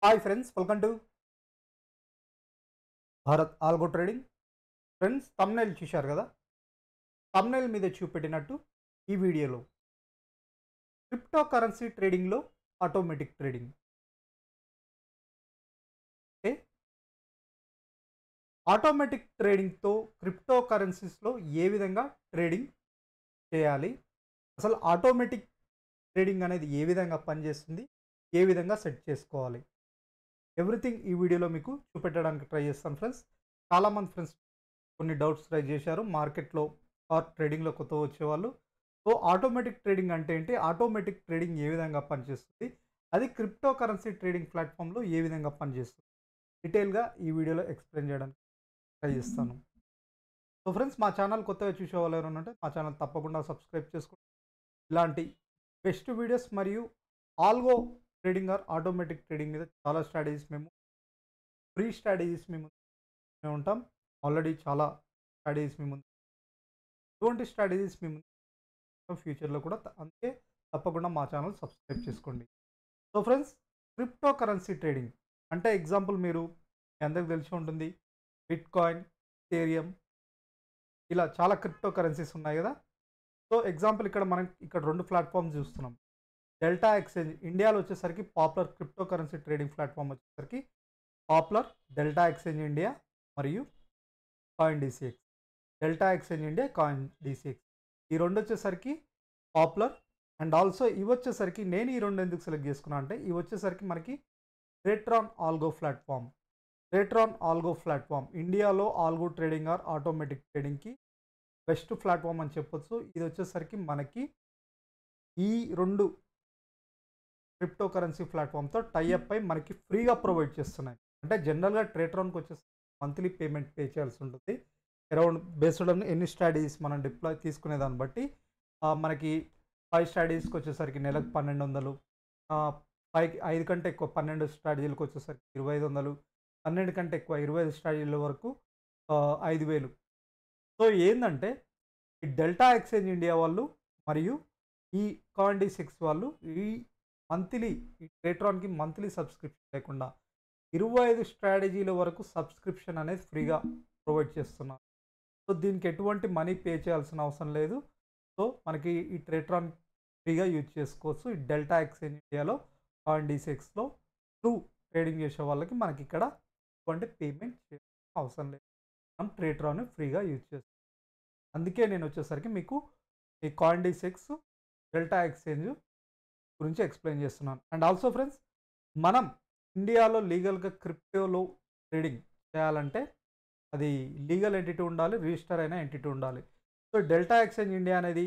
Hi friends, welcome to Bharat algo trading. Friends, thumbnail చూశారు కదా. Thumbnail మీద చూపెట్టినట్టు ఈ వీడియోలో క్రిప్టో కరెన్సీ ట్రేడింగ్లో ఆటోమేటిక్ ట్రేడింగ్. ఓకే, ఆటోమేటిక్ ట్రేడింగ్తో క్రిప్టో కరెన్సీస్లో ఏ విధంగా ట్రేడింగ్ చేయాలి, అసలు ఆటోమేటిక్ ట్రేడింగ్ అనేది ఏ విధంగా పనిచేస్తుంది, ఏ విధంగా సెట్ చేసుకోవాలి, ఎవ్రీథింగ్ ఈ వీడియోలో మీకు చూపెట్టడానికి ట్రై చేస్తాను ఫ్రెండ్స్. చాలామంది ఫ్రెండ్స్ కొన్ని డౌట్స్ రైజ్ చేశారు మార్కెట్లో ఆర్ ట్రేడింగ్లో కొత్త వచ్చేవాళ్ళు. సో ఆటోమేటిక్ ట్రేడింగ్ అంటే ఏంటి, ఆటోమేటిక్ ట్రేడింగ్ ఏ విధంగా పనిచేస్తుంది, అది క్రిప్టో కరెన్సీ ట్రేడింగ్ ప్లాట్ఫామ్లో ఏ విధంగా పనిచేస్తుంది, డీటెయిల్గా ఈ వీడియోలో ఎక్స్ప్లెయిన్ చేయడానికి ట్రై చేస్తాను. సో ఫ్రెండ్స్, మా ఛానల్ కొత్తగా చూసే వాళ్ళు ఎవరైనా ఉంటే మా ఛానల్ తప్పకుండా సబ్స్క్రైబ్ చేసుకోండి. ఇలాంటి బెస్ట్ వీడియోస్ మరియు algo trading or automatic trading మీద చాలా స్ట్రాటజీస్ మేము ఫ్రీ స్ట్రాటజీస్ మేము ఉంటాం. ఆల్రెడీ చాలా స్ట్రాటజీస్ మేము ఎటువంటి స్ట్రాటజీస్ మేము ఫ్యూచర్లో కూడా అందుకే తప్పకుండా మా ఛానల్ సబ్స్క్రైబ్ చేసుకోండి. So friends, crypto currency trading అంటే ఎగ్జాంపుల్ మీరు మీ అందరికి తెలిసి ఉంటుంది, బిట్ కాయిన్, ఎథీరియం, ఇలా చాలా క్రిప్టో కరెన్సీస్ ఉన్నాయి కదా. సో ఎగ్జాంపుల్ ఇక్కడ రెండు ప్లాట్ఫామ్స్ చూస్తున్నాం. డెల్టా ఎక్స్చేంజ్ ఇండియాలో వచ్చేసరికి popular crypto currency trading platform వచ్చేసరికి పాపులర్ డెల్టా ఎక్స్చేంజ్ ఇండియా మరియు coin DCX. Delta exchange India, coin DCX ఈ రెండు వచ్చేసరికి పాపులర్. అండ్ ఆల్సో ఇవి వచ్చేసరికి నేను ఈ రెండు ఎందుకు సెలెక్ట్ చేసుకున్నా అంటే ఇవి వచ్చేసరికి మనకి Tradetron algo platform. Tradetron algo platform ఇండియాలో ఆల్గో ట్రేడింగ్ ఆర్ ఆటోమేటిక్ ట్రేడింగ్కి బెస్ట్ ప్లాట్ఫామ్ అని చెప్పొచ్చు. ఇది వచ్చేసరికి మనకి ఈ రెండు క్రిప్టో కరెన్సీ ప్లాట్ఫామ్తో టైఅప్ అయి మనకి ఫ్రీగా ప్రొవైడ్ చేస్తున్నాయి. అంటే జనరల్గా రేట్రాన్కి వచ్చేసి మంత్లీ పేమెంట్ పే చేయాల్సి ఉంటుంది. అరౌండ్ బేస్డ్ ఆన్ ఎన్ని స్ట్రాటజీస్ మనం డిప్లాయ్ తీసుకునే దాన్ని బట్టి మనకి 5 స్ట్రాటజీస్కి వచ్చేసరికి నెలకు 1200, 5 కంటే ఎక్కువ 12 స్ట్రాటజీలకు వచ్చేసరికి 2500, 12 కంటే ఎక్కువ 25 స్ట్రాటజీల వరకు 5000. సో ఏంటంటే ఈ డెల్టా ఎక్స్చేంజ్ ఇండియా వాళ్ళు మరియు ఈ కాయిన్ డీసీఎక్స్ వాళ్ళు ఈ రేట్రాన్కి మంత్లీ సబ్స్క్రిప్షన్ లేకుండా 25 స్ట్రాటజీల వరకు సబ్స్క్రిప్షన్ అనేది ఫ్రీగా ప్రొవైడ్ చేస్తున్నారు. సో దీనికి ఎటువంటి మనీ పే చేయాల్సిన అవసరం లేదు. సో మనకి ఈ రేట్రాన్ ఫ్రీగా యూజ్ చేసుకోవచ్చు. ఈ డెల్టా ఎక్స్చేంజ్ ఇండియాలో, కాయిన్ డీసీఎక్స్లో త్రూ ట్రేడింగ్ చేసే వాళ్ళకి మనకి ఇక్కడ ఎటువంటి పేమెంట్ చేయాల్సిన అవసరం లేదు. మనం రేట్రాన్ ఫ్రీగా యూజ్ చేస్తాం. అందుకే నేను వచ్చేసరికి మీకు ఈ కాయిన్ డీసీఎక్స్, డెల్టా ఎక్స్చేంజ్ గురించి ఎక్స్ప్లెయిన్ చేస్తున్నాను. అండ్ ఆల్సో ఫ్రెండ్స్, మనం ఇండియాలో లీగల్గా క్రిప్టోలో ట్రేడింగ్ చేయాలంటే అది లీగల్ ఎంటిటీ ఉండాలి, రిజిస్టర్ అయిన ఎంటిటీ ఉండాలి. సో డెల్టా ఎక్స్చేంజ్ ఇండియా అనేది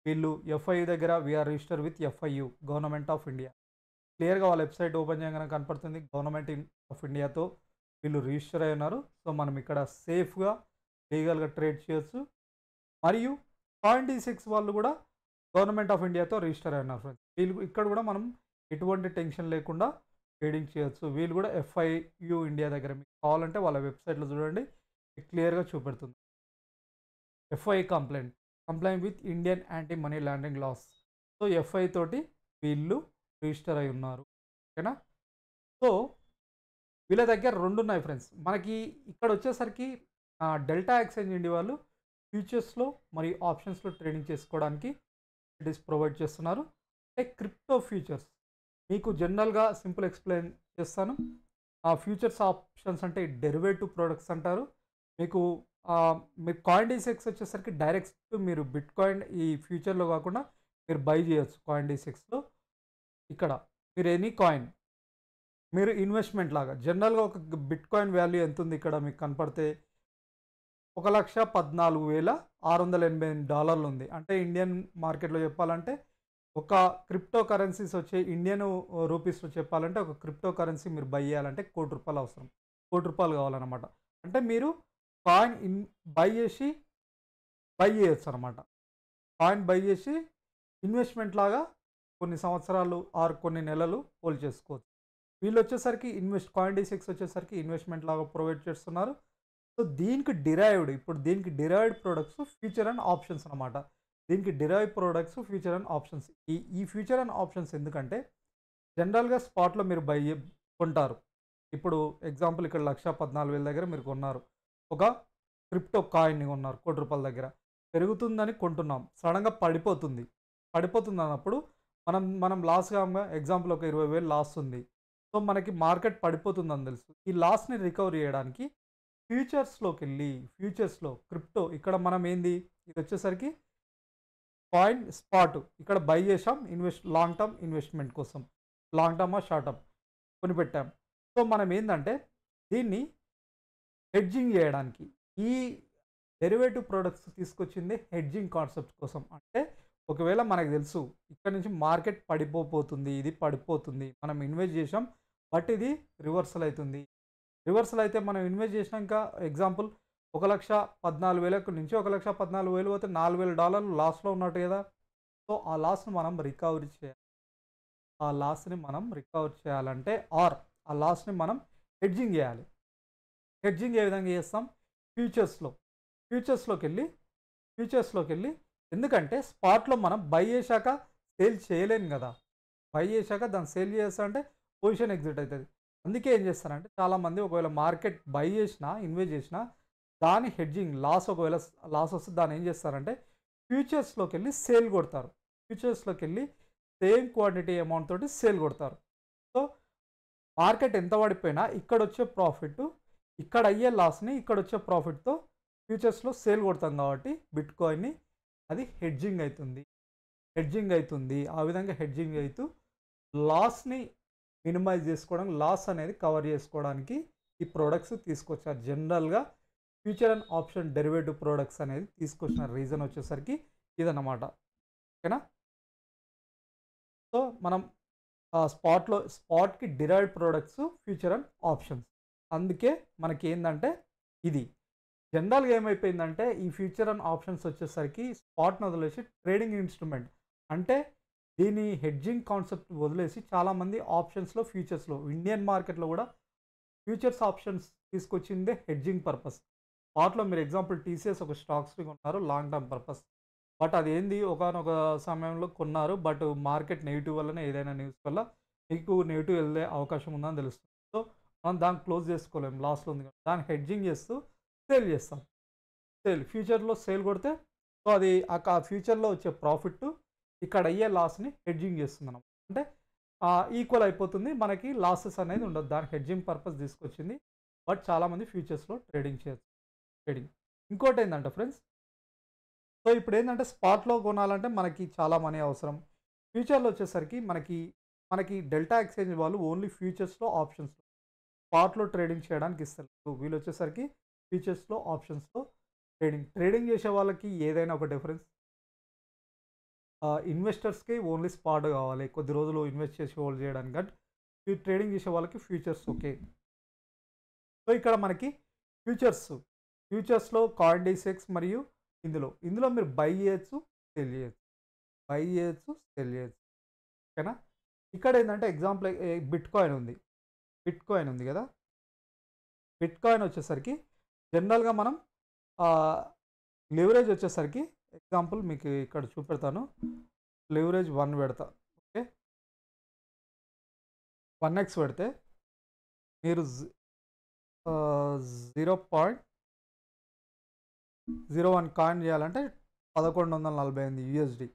వీళ్ళు ఎఫ్ఐయు దగ్గర we are register with FIU, government of India. క్లియర్గా వాళ్ళ వెబ్సైట్ ఓపెన్ చేయగానే కనపడుతుంది, గవర్నమెంట్ ఆఫ్ ఇండియాతో వీళ్ళు రిజిస్టర్ అయి ఉన్నారు. సో మనం ఇక్కడ సేఫ్గా లీగల్గా ట్రేడ్ చేయొచ్చు. మరియు కాయిన్ డీసీఎక్స్ వాళ్ళు కూడా గవర్నమెంట్ ఆఫ్ ఇండియాతో రిజిస్టర్ అయి ఉన్నారు ఫ్రెండ్స్. వీళ్ళు ఇక్కడ కూడా మనం ఎటువంటి టెన్షన్ లేకుండా ట్రేడింగ్ చేయొచ్చు. వీళ్ళు కూడా ఎఫ్ఐయు ఇండియా దగ్గర మీకు కావాలంటే వాళ్ళ వెబ్సైట్లో చూడండి, క్లియర్గా చూపెడుతుంది. FI compliant with Indian anti money laundering laws. So FI తోటి వీళ్ళు రిజిస్టర్ అయి ఉన్నారు. ఓకేనా. సో వీళ్ళ దగ్గర రెండు ఉన్నాయి ఫ్రెండ్స్. మనకి ఇక్కడ వచ్చేసరికి డెల్టా ఎక్స్చేంజ్ ఇండియా వాళ్ళు ఫ్యూచర్స్లో మరియు ఆప్షన్స్లో ట్రేడింగ్ చేసుకోవడానికి ఇట్ ప్రొవైడ్ చేస్తున్నారు. అంటే క్రిప్టో ఫ్యూచర్స్ మీకు జనరల్గా సింపుల్ ఎక్స్ప్లెయిన్ చేస్తాను. ఫ్యూచర్స్ ఆప్షన్స్ అంటే డెరివేటివ్ ప్రొడక్ట్స్ అంటారు. మీకు కాయిన్ డీసీఎక్స్ వచ్చేసరికి డైరెక్ట్ మీరు బిట్ కాయిన్ ఈ ఫ్యూచర్లో కాకుండా మీరు బై చేయొచ్చు. కాయిన్ డీసీఎక్స్లో ఇక్కడ మీరు ఎనీ కాయిన్ మీరు ఇన్వెస్ట్మెంట్ లాగా జనరల్గా ఒక బిట్ కాయిన్ వాల్యూ ఎంత ఉంది ఇక్కడ మీకు కనపడితే $1,14,688 ఉంది. అంటే ఇండియన్ మార్కెట్లో చెప్పాలంటే ఒక క్రిప్టో కరెన్సీస్ వచ్చే ఇండియన్ రూపీస్లో చెప్పాలంటే ఒక క్రిప్టో కరెన్సీ మీరు బై చేయాలంటే ₹1,00,00,000 అవసరం. ₹1,00,00,000 కావాలన్నమాట. అంటే మీరు కాయిన్ బై చేయొచ్చు అనమాట. కాయిన్ బై చేసి ఇన్వెస్ట్మెంట్ లాగా కొన్ని సంవత్సరాలు ఆర్ కొన్ని నెలలు హోల్డ్ చేసుకోవచ్చు. వీళ్ళు వచ్చేసరికి కాయిన్ డీసీఎక్స్ వచ్చేసరికి ఇన్వెస్ట్మెంట్ లాగా ప్రొవైడ్ చేస్తున్నారు. సో దీనికి derived products future and options అనమాట. దీనికి derive products future and options. ఈ ఫ్యూచర్ అండ్ ఆప్షన్స్ ఎందుకంటే జనరల్గా స్పాట్లో మీరు కొంటారు. ఇప్పుడు ఎగ్జాంపుల్ ఇక్కడ 1,14,000 దగ్గర మీరు కొన్నారు. ఒక క్రిప్టో కాయిన్‌ని కొన్నారు రూ. 1,00,00,000 దగ్గర. పెరుగుతుందని కొంటున్నాం. సడెన్‌గా పడిపోతుంది. పడిపోతుందన్నప్పుడు మనం మనం లాస్ కాంగా ఎగ్జాంపుల్ ఒక 20,000 లాస్ ఉంది. సో, మనకి మార్కెట్ పడిపోతుందని తెలుసు. ఈ లాస్‌ని రికవర్ చేయడానికి ఫ్యూచర్స్‌లో క్రిప్టో ఇక్కడ మనం ఏంది ఇదొచ్చేసరికి కాయిన్ స్పాట్ ఇక్కడ బై చేశాం లాంగ్ టర్మ్ ఇన్వెస్ట్‌మెంట్ కోసం. లాంగ్ టర్మా, షార్ట్ టర్మ్ కొనిపెట్టాం. సో, మనం ఏందంటే దీన్ని హెడ్జింగ్ చేయడానికి ఈ డెరివేటివ్ ప్రొడక్ట్స్ తీసుకొచ్చింది హెడ్జింగ్ కాన్సెప్ట్ కోసం. అంటే ఒకవేళ మనకు తెలుసు ఇక్కడ నుంచి మార్కెట్ పడిపోతుంది. ఇది పడిపోతుంది. మనం ఇన్వెస్ట్ చేసాం. బట్ ఇది రివర్సల్ అయితుంది. రివర్సల్ అయితే మనం ఇన్వెస్ట్ చేసినాక ఎగ్జాంపుల్ 1,14,000 నుంచి 1,14,000 పోతే $4,000 లాస్‌లో ఉన్నట్టు కదా! సో, ఆ లాస్‌ని మనం రికవరీ చేయాలి. ఆ లాస్‌ని మనం రికవర్ చేయాలంటే ఆ లాస్‌ని మనం హెడ్జింగ్ చేయాలి. హెడ్జింగ్ ఏ విధంగా చేస్తాం? ఫ్యూచర్స్‌లో. ఫ్యూచర్స్‌లోకెళ్ళి ఫ్యూచర్స్‌లోకెళ్ళి ఎందుకంటే స్పాట్‌లో మనం బై చేశాక సేల్ చేయలేం గదా! బై చేశాక దాన్ని సేల్ చేస్తా అంటే పొజిషన్ ఎగ్జిట్ అయితది. అందుకే ఏం చేస్తారంటే చాలామంది ఒకవేళ మార్కెట్ బై చేసినా, ఇన్వెస్ట్ చేసినా దాని హెడ్జింగ్ ఒకవేళ లాస్ వస్తే దాన్ని ఏం చేస్తారంటే ఫ్యూచర్స్‌లోకెళ్ళి సేల్ కొడతారు. ఫ్యూచర్స్‌లోకెళ్ళి సేమ్ క్వాంటిటీ అమౌంట్ తోటి సేల్ కొడతారు. సో, మార్కెట్ ఎంత పడిపోయినా ఇక్కడొచ్చే ప్రాఫిట్ ఇక్కడ అయ్యే లాస్‌ని ఇక్కడొచ్చే ప్రాఫిట్‌తో ఫ్యూచర్స్‌లో సేల్ కొడతాం కాబట్టి బిట్‌కాయిన్‌ని అది హెడ్జింగ్ అయితుంది. ఆ విధంగా హెడ్జింగ్ అయితూ లాస్‌ని మినిమైజ్ చేసుకోవడం, లాస్ అనేది కవర్ చేసుకోవడానికి ఈ ప్రొడక్ట్స్ తీసుకొచ్చారు. జనరల్‌గా future and option derivative products అనేది తీసుకొచ్చిన రీజన్ వచ్చేసరికి ఇదన్నమాట. ఓకేనా? సో, మనం స్పాట్‌కి derived products future and options. అందుకే మనకేందంటే ఇది. జనరల్‌గా ఏమైపోయిందంటే ఈ ఫ్యూచర్ అండ్ ఆప్షన్స్ వచ్చేసరికి స్పాట్‌ని వదిలేసి ట్రేడింగ్ ఇన్‌స్ట్రుమెంట్. అంటే దీని హెడ్జింగ్ కాన్సెప్ట్ వదిలేసి చాలామంది ఫ్యూచర్స్‌లో ఇండియన్ మార్కెట్‌లో కూడా ఫ్యూచర్స్ ఆప్షన్స్ తీసుకొచ్చిందే హెడ్జింగ్ పర్పస్. స్పాట్‌లో మీరు ఎగ్జాంపుల్ టీసీఎస్ ఒక స్టాక్స్‌ని కొన్నారు లాంగ్ టర్మ్ పర్పస్. బట్ అదేంది ఒకానొక సమయంలో కొన్నారు. బట్ మార్కెట్ నెగెటివ్ వల్లనే ఏదైనా న్యూస్ వల్ల మీకు నెగెటివ్ వెళ్ళే అవకాశం ఉందని తెలుస్తుంది. సో, మనం దాన్ని క్లోజ్ చేసుకోలేం. లాస్‌లో ఉంది కాబట్టి. దాన్ని హెడ్జింగ్ చేస్తూ సేల్ చేస్తాం. ఫ్యూచర్‌లో సేల్ కొడితే సో, అది ఫ్యూచర్‌లో వచ్చే ప్రాఫిట్ ఇక్కడ అయ్యే లాస్‌ని హెడ్జింగ్ చేస్తుందన్నమాట. అంటే ఈక్వల్ అయిపోతుంది. మనకి లాసెస్ అనేది ఉండదు. దానికి హెడ్జింగ్ పర్పస్ తీసుకొచ్చింది. బట్ చాలామంది ఫ్యూచర్స్‌లో ట్రేడింగ్ చేయొచ్చు. ఇంకోటేందంటే ఫ్రెండ్స్, సో, ఇప్పుడేందంటే స్పాట్‌లో కొనాలంటే మనకి చాలా మనీ అవసరం. ఫ్యూచర్‌లో వచ్చేసరికి మనకి డెల్టా ఎక్స్‌చేంజ్ వాళ్ళు ఓన్లీ ఫ్యూచర్స్‌లో, ఆప్షన్స్‌లో స్పాట్‌లో ట్రేడింగ్ చేయడానికి ఇస్తలేదు. వీళ్ళొచ్చేసరికి ఫ్యూచర్స్‌లో, ఆప్షన్స్‌లో ట్రేడింగ్ చేసే వాళ్ళకి ఏదైనా ఒక డిఫరెన్స్. ఇన్వెస్టర్స్‌కి ఓన్లీ స్పాట్ కావాలి. కొద్ది రోజులు ఇన్వెస్ట్ చేసి హోల్డ్ చేయడానికి. బట్ ఈ ట్రేడింగ్ చేసే వాళ్ళకి ఫ్యూచర్స్ ఓకే. సో, ఇక్కడ మనకి ఫ్యూచర్స్, ఫ్యూచర్స్‌లో కాయిన్‌డీసెక్స్ మరియు ఇందులో మీరు బై చేయొచ్చు, సెల్ చేయొచ్చు. సెల్ చేయొచ్చు. ఓకేనా? ఇక్కడేందంటే ఎగ్జాంపుల్ బిట్‌కాయిన్ ఉంది. బిట్‌కాయిన్ ఉంది గదా! బిట్‌కాయిన్ వచ్చేసరికి జనరల్‌గా మనం ఆహ్, లివరేజ్ వచ్చేసరికి ఎగ్జాంపుల్ మీకు ఇక్కడ చూపెడతాను. లివరేజ్ 1 పెడతా. ఓకే. 1x పెడితే మీరు 0.01 కాయిన్ చేయాలంటే 1148 యూఎస్‌డి.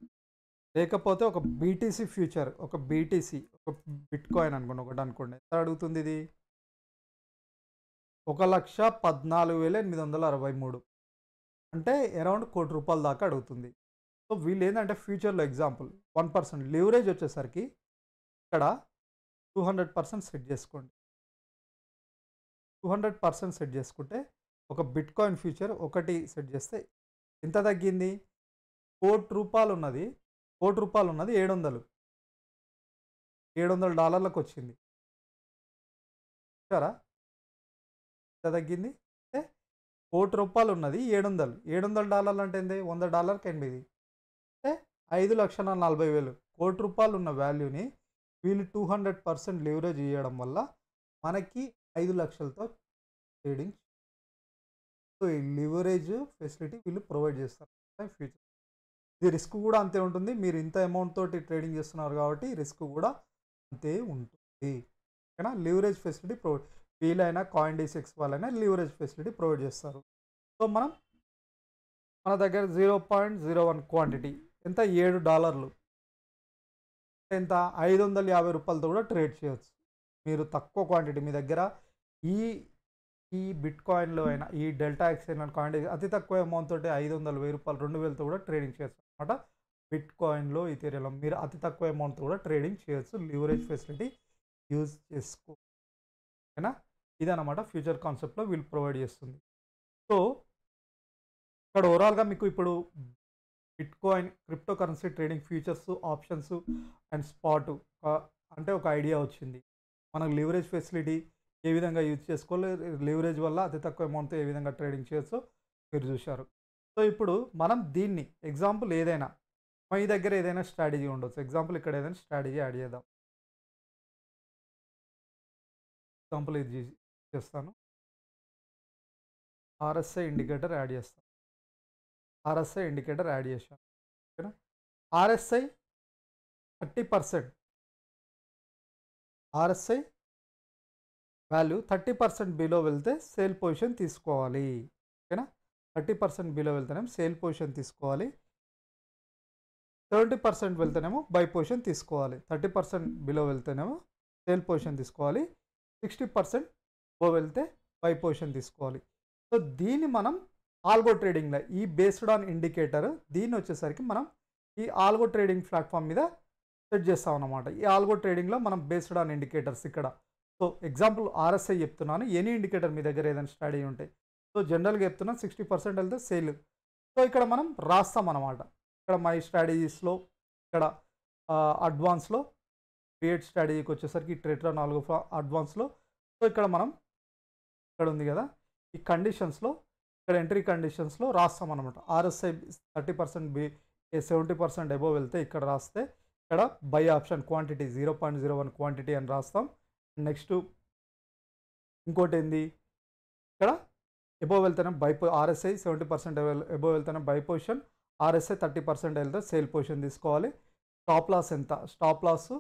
లేకపోతే ఒక బీటీసీ ఫ్యూచర్, ఒక బిట్‌కాయిన్ అనుకోండి ఒకటనుకోండి. ఎంత అడుగుతుంది ఇది? 1,14,863 అంటే అరౌండ్ రూ. 1,00,00,000 దాకా అడుగుతుంది. సో, వీళ్ళేందంటే ఫ్యూచర్‌లో ఎగ్జాంపుల్ 1% లివరేజ్ వచ్చేసరికి ఇక్కడ 200% సెట్ చేసుకోండి. 200% సెట్ చేసుకుంటే ఒక బిట్‌కాయిన్ ఫ్యూచర్ ఒకటి సెట్ చేస్తే ఎంత తగ్గింది? రూ. 1,00,00,000 ఉన్నది 700 వచ్చింది. చూసారా? ఎంత తగ్గింది? అంటే రూ. 1,00,00,000 ఉన్నది 700. $700 అంటే ఏంది? $100కి 8 అంటే 5,40,000. రూ. 1,00,00,000 ఉన్న వాల్యూని వీళ్ళు 200% లివరేజ్ ఇయ్యడం వల్ల మనకి 5,00,000తో ట్రేడింగ్. సో, ఈ లివరేజ్ ఫెసిలిటీ వీళ్ళు ప్రొవైడ్ చేస్తారు. ఫ్యూచర్. ఇది రిస్క్ కూడా అంతే ఉంటుంది. మీరు ఇంత అమౌంట్ తోటి ట్రేడింగ్ చేస్తున్నారు కాబట్టి రిస్క్ కూడా అంతే ఉంటుంది. ఓకేనా. లివరేజ్ ఫెసిలిటీ ప్రొవైడ్ వీలైనా కాయిన్ డీసెక్స్ వాళ్ళైనా లివరేజ్ ఫెసిలిటీ ప్రొవైడ్ చేస్తారు. సో మన దగ్గర 0.01 క్వాంటిటీ ఎంత $7 ఎంత ₹550 కూడా ట్రేడ్ చేయొచ్చు. మీరు తక్కువ క్వాంటిటీ మీ దగ్గర ఈ ఈ బిట్ కాయిన్లో అయినా ఈ డెల్టా ఎక్స్చేంజ్ కాయిన్ అతి తక్కువ అమౌంట్ తోటి 500, ₹1000, 2000తో కూడా ట్రేడింగ్ చేయొచ్చు అనమాట. బిట్ కాయిన్లో ఈథెరియంలో మీరు అతి తక్కువ అమౌంట్ కూడా ట్రేడింగ్ చేయొచ్చు లివరేజ్ ఫెసిలిటీ యూజ్ చేసుకో. ఓకేనా. ఇదన్నమాట ఫ్యూచర్ కాన్సెప్ట్లో వీళ్ళు ప్రొవైడ్ చేస్తుంది. సో ఇక్కడ ఓవరాల్గా మీకు ఇప్పుడు bit coin crypto currency trading futures, options and spot అంటే ఒక ఐడియా వచ్చింది. మనకు లివరేజ్ ఫెసిలిటీ ఏ విధంగా యూజ్ చేసుకోవాలి, లివరేజ్ వల్ల అతి తక్కువ అమౌంట్తో ఏ విధంగా ట్రేడింగ్ చేయొచ్చో మీరు చూశారు. సో ఇప్పుడు మనం దీన్ని ఎగ్జాంపుల్ ఏదైనా మీ దగ్గర ఏదైనా స్ట్రాటజీ ఉండొచ్చు. ఎగ్జాంపుల్ ఇక్కడ ఏదైనా స్ట్రాటజీ యాడ్ చేద్దాం. ఎగ్జాంపుల్ ఇది చేస్తాను. ఆర్ఎస్ఐ ఇండికేటర్ యాడ్ చేస్తాను. ఆర్ఎస్ఐ ఇండికేటర్ యాడ్ చేశాను. ఓకేనా. ఆర్ఎస్ఐ 30% ఆర్ఎస్ఐ వాల్యూ 30% బిలో వెళ్తే సేల్ పొజిషన్ తీసుకోవాలి. ఓకేనా. 30% బిలో వెళ్తేనేమో సేల్ పొజిషన్ తీసుకోవాలి. 70% వెళ్తేనేమో బై పొజిషన్ తీసుకోవాలి. 30% బిలో వెళ్తేనేమో సేల్ పొజిషన్ తీసుకోవాలి. 60% ఓ వెళ్తే బై పొజిషన్ తీసుకోవాలి. సో దీన్ని మనం ఆల్గో ట్రేడింగ్లో ఈ బేస్డ్ ఆన్ ఇండికేటర్ దీన్ని వచ్చేసరికి మనం ఈ ఆల్గో ట్రేడింగ్ ప్లాట్ఫామ్ మీద సెట్ చేస్తాం అన్నమాట. ఈ ఆల్గో ట్రేడింగ్లో మనం బేస్డ్ ఆన్ ఇండికేటర్స్ ఇక్కడ సో ఎగ్జాంపుల్ ఆర్ఎస్ఐ చెప్తున్నాను. ఎనీ ఇండికేటర్ మీ దగ్గర ఏదైనా స్ట్రాటజీ ఉంటాయి. సో జనరల్గా చెప్తున్నాను 60% వెళ్తే సేల్. సో ఇక్కడ మనం రాస్తాం అన్నమాట. ఇక్కడ మై స్ట్రాటజీస్లో ఇక్కడ అడ్వాన్స్లో క్రియేట్ స్ట్రాటజీకి వచ్చేసరికి ట్రేటర్ 4 అడ్వాన్స్లో సో ఇక్కడ మనం ఇక్కడ ఉంది కదా ఈ కండిషన్స్లో ఇక్కడ ఎంట్రీ కండిషన్స్లో రాస్తాం అనమాట. ఆర్ఎస్ఐ 30% 70% అబోవ్ వెళ్తే ఇక్కడ రాస్తే ఇక్కడ బై ఆప్షన్ క్వాంటిటీ 0.01 క్వాంటిటీ అని రాస్తాం. నెక్స్ట్ ఇంకోటి ఏంది ఇక్కడ అబోవ్ వెళ్తేనే బై ఆర్ఎస్ఐ 70% అబోవ్ వెళ్తేనే బై పొజిషన్, ఆర్ఎస్ఐ 30% వెళ్తే సేల్ పొజిషన్ తీసుకోవాలి. స్టాప్ లాస్ ఎంత, స్టాప్ లాస్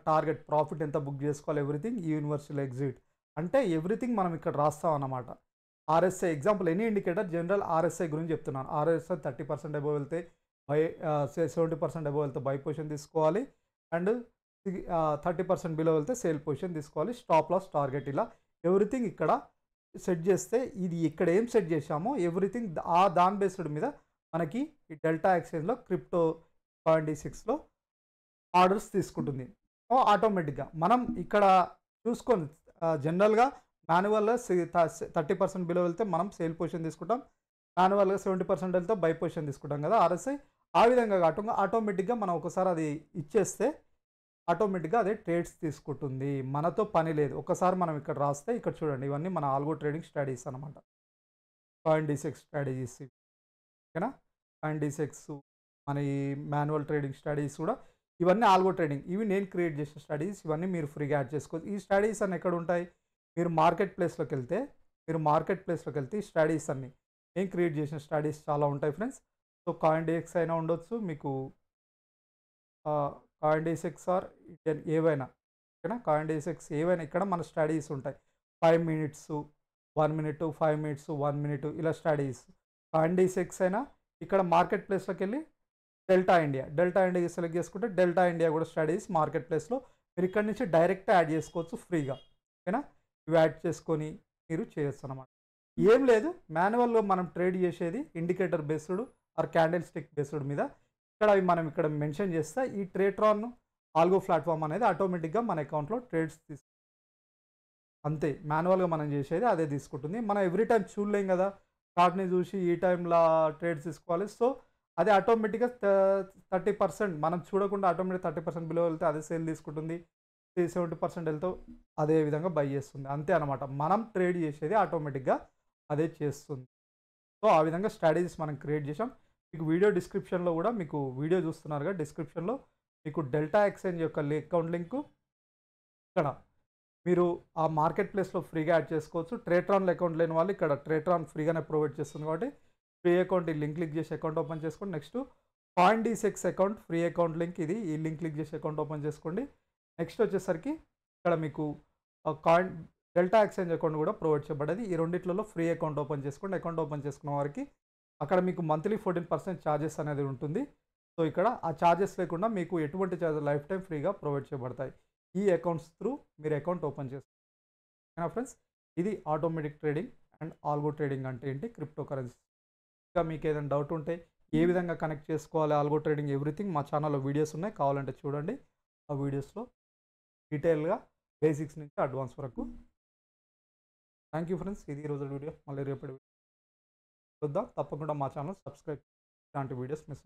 టార్గెట్ ప్రాఫిట్ ఎంత బుక్ చేసుకోవాలి, ఎవ్రీథింగ్ యూనివర్సల్ ఎగ్జిట్ అంటే ఎవ్రీథింగ్ మనం ఇక్కడ రాస్తాం అన్నమాట. RSI example any indicator general RSI గురించి చెప్తున్నాను. ఆర్ఎస్ఐ 30% అబోవ్ వెళ్తే బై 70% అబోవ్ వెళ్తే బై పొజిషన్ తీసుకోవాలి అండ్ 30% బిలో వెళ్తే సేల్ పొజిషన్ తీసుకోవాలి. స్టాప్ లాస్ టార్గెట్ ఇలా ఎవ్రీథింగ్ ఇక్కడ సెట్ చేస్తే ఇది ఇక్కడ ఏం సెట్ చేసామో ఎవ్రీథింగ్ దాని బేస్డ్ మీద మనకి ఈ డెల్టా ఎక్స్చేంజ్లో క్రిప్టో కాయిన్ డీసెక్స్లో ఆర్డర్స్ తీసుకుంటుంది ఆటోమేటిక్గా. మనం ఇక్కడ చూసుకొని జనరల్గా మాన్యువల్గా 30% బిలో వెళ్తే మనం సేల్ పొజిషన్ తీసుకుంటాం, మాన్యువల్గా 70% వెళ్తే బై పొజిషన్ తీసుకుంటాం కదా ఆర్ఎస్ఐ. ఆ విధంగా కాకుండా ఆటోమేటిక్గా మనం ఒకసారి అది ఇచ్చేస్తే ఆటోమేటిక్గా అదే ట్రేడ్స్ తీసుకుంటుంది, మనతో పని లేదు. ఒకసారి మనం ఇక్కడ రాస్తే ఇక్కడ చూడండి ఇవన్నీ మన ఆల్గో ట్రేడింగ్ స్ట్రాటజీస్ అనమాట. కాయిన్ డీసెక్స్ స్ట్రాటజీస్ ఓకేనా. కాయిన్ డీసెక్స్ మన ఈ మాన్యువల్ ట్రేడింగ్ స్ట్రాటజీస్ కూడా ఇవన్నీ ఆల్గో ట్రేడింగ్. ఇవి నేను క్రియేట్ చేసిన స్ట్రాటజీస్, ఇవన్నీ మీరు ఫ్రీగా యాడ్ చేసుకోవచ్చు. ఈ స్ట్రాటజీస్ అన్నీ ఎక్కడ ఉంటాయి, మీరు మార్కెట్ ప్లేస్లోకి వెళ్తే ఈ స్ట్రాటజీస్ అన్నీ నేను క్రియేట్ చేసిన స్ట్రాటజీస్ చాలా ఉంటాయి ఫ్రెండ్స్. సో కాయిన్ డీసెక్స్ అయినా ఉండొచ్చు మీకు, కాయిన్ డీసెక్స్ ఆర్ ఏవైనా ఓకేనా. కాయిన్ డీసెక్స్ ఏవైనా ఇక్కడ మన స్ట్రాటజీస్ ఉంటాయి. 5 minutes 1 minute 5 minutes 1 minute ఇలా స్ట్రాటజీస్. కాయిన్ డీసెక్స్ అయినా ఇక్కడ మార్కెట్ ప్లేస్లోకి వెళ్ళి డెల్టా ఇండియా సెలెక్ట్ చేసుకుంటే డెల్టా ఇండియా కూడా స్ట్రాటజీస్ మార్కెట్ ప్లేస్లో మీరు ఇక్కడ నుంచి డైరెక్ట్ యాడ్ చేసుకోవచ్చు ఫ్రీగా ఓకేనా. ఇవి యాడ్ చేసుకొని మీరు చేయొచ్చు అనమాట. ఏం లేదు మాన్యువల్గా మనం ట్రేడ్ చేసేది indicator based or candle stick based మీద. ఇక్కడ అవి మనం ఇక్కడ మెన్షన్ చేస్తే ఈ ట్రేట్రాన్ ఆల్గో ప్లాట్ఫామ్ అనేది ఆటోమేటిక్గా మన అకౌంట్లో ట్రేడ్స్ అంతే. మాన్యువల్గా మనం చేసేది అదే తీసుకుంటుంది. మనం ఎవ్రీ టైం చూడలేం కదా, చార్ట్ని చూసి ఈ టైంలో ట్రేడ్స్ తీసుకోవాలి. సో అది ఆటోమేటిక్గా 30% మనం చూడకుండా ఆటోమేటిక్ 30% బిలో వెళ్తే అదే సేల్ తీసుకుంటుంది, 70% వెళ్తే అదే విధంగా బై చేస్తుంది అంతే అనమాట. మనం ట్రేడ్ చేసేది ఆటోమేటిక్గా అదే చేస్తుంది. సో ఆ విధంగా స్ట్రాటజీస్ మనం క్రియేట్ చేసాం. మీకు వీడియో డిస్క్రిప్షన్లో కూడా మీకు వీడియో చూస్తున్నారుగా డిస్క్రిప్షన్లో మీకు డెల్టా ఎక్స్చేంజ్ యొక్క అకౌంట్ లింకు ఇక్కడ మీరు ఆ మార్కెట్ ప్లేస్లో ఫ్రీగా యాడ్ చేసుకోవచ్చు. ట్రేట్రాన్ అకౌంట్ లేని వాళ్ళు ఇక్కడ ట్రేట్రాన్ ఫ్రీగానే ప్రొవైడ్ చేస్తుంది కాబట్టి ఫ్రీ అకౌంట్ ఈ లింక్ క్లిక్ చేసి అకౌంట్ ఓపెన్ చేసుకోండి. Next coin DCX account free account link ఇది, ఈ లింక్ క్లిక్ చేసి అకౌంట్ ఓపెన్ చేసుకోండి. నెక్స్ట్ వచ్చేసరికి ఇక్కడ మీకు కాయిన్ డెల్టా ఎక్స్చేంజ్ అకౌంట్ కూడా ప్రొవైడ్ చేయబడ్డది. ఈ రెండిట్లలో ఫ్రీ అకౌంట్ ఓపెన్ చేసుకోండి. అకౌంట్ ఓపెన్ చేసుకున్న వారికి అక్కడ మీకు మంత్లీ 14% ఛార్జెస్ అనేది ఉంటుంది. సో, ఇక్కడ ఆ ఛార్జెస్ లేకుండా మీకు ఎటువంటి ఛార్జెస్ లైఫ్ టైమ్ ఫ్రీగా ప్రొవైడ్ చేయబడతాయి. ఈ అకౌంట్స్ త్రూ మీరు అకౌంట్ ఓపెన్ చేసుకోండి. ఓకేనా ఫ్రెండ్స్? ఇది automatic trading and algo trading అంటే ఏంటి, క్రిప్టో కరెన్సీ. ఇంకా మీకు ఏదైనా డౌట్ ఉంటే ఏ విధంగా కనెక్ట్ చేసుకోవాలి ఆల్గో ట్రేడింగ్ ఎవ్రీథింగ్ మా ఛానల్లో వీడియోస్ ఉన్నాయి, కావాలంటే చూడండి. ఆ వీడియోస్లో డీటెయిల్గా బేసిక్స్ నుంచి అడ్వాన్స్ వరకు. Thank you friends. ఇది ఈరోజు వీడియో. మళ్ళీ రేపటి చూద్దాం. తప్పకుండా మా ఛానల్ సబ్స్క్రైబ్, ఇలాంటి వీడియోస్ మిస్